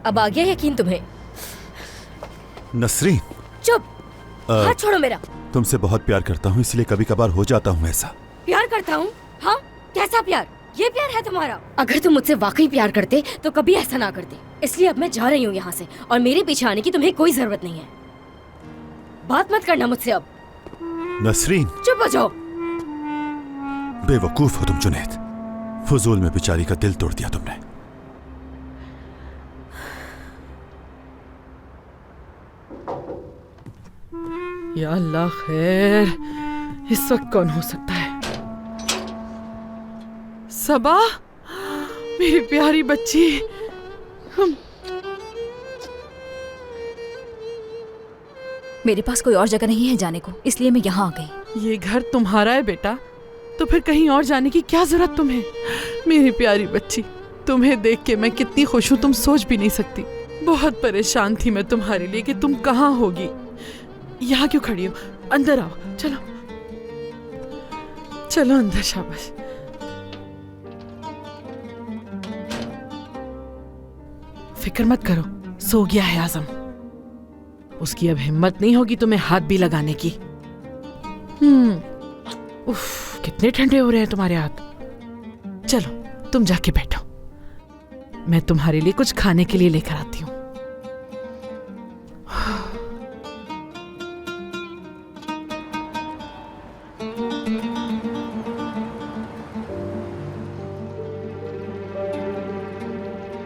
अब आ गया यकीन तुम्हें? नसरीन, चुप, हाथ छोड़ो मेरा। तुमसे बहुत प्यार करता हूँ, इसलिए कभी कभार हो जाता हूँ ऐसा। प्यार करता हूँ? हाँ, कैसा प्यार? ये प्यार है तुम्हारा? अगर तुम मुझसे वाकई प्यार करते तो कभी ऐसा ना करते। इसलिए अब मैं जा रही हूँ यहाँ से, और मेरे पीछे आने की तुम्हें कोई जरूरत नहीं है। बात मत करना मुझसे अब। नसरीन, चुप हो जाओ। बेवकूफ हो तुम जुनैद, फजूल में बेचारी का दिल तोड़ दिया तुमने। या अल्लाह खैर, इस वक्त कौन हो सकता है? सबा, मेरी प्यारी बच्ची। मेरे पास कोई और जगह नहीं है जाने को, इसलिए मैं यहाँ आ गई। ये घर तुम्हारा है बेटा, तो फिर कहीं और जाने की क्या जरूरत तुम्हें? मेरी प्यारी बच्ची, तुम्हें देख के मैं कितनी खुश हूँ तुम सोच भी नहीं सकती। बहुत परेशान थी मैं तुम्हारे लिए कि तुम कहाँ होगी। यहाँ क्यों खड़ी हो? अंदर आओ, चलो चलो अंदर। शाबाश। फिक्र मत करो, सो गया है आजम। उसकी अब हिम्मत नहीं होगी तुम्हें हाथ भी लगाने की। उफ, कितने ठंडे हो रहे हैं तुम्हारे हाथ। चलो तुम जाके बैठो, मैं तुम्हारे लिए कुछ खाने के लिए लेकर आती हूँ।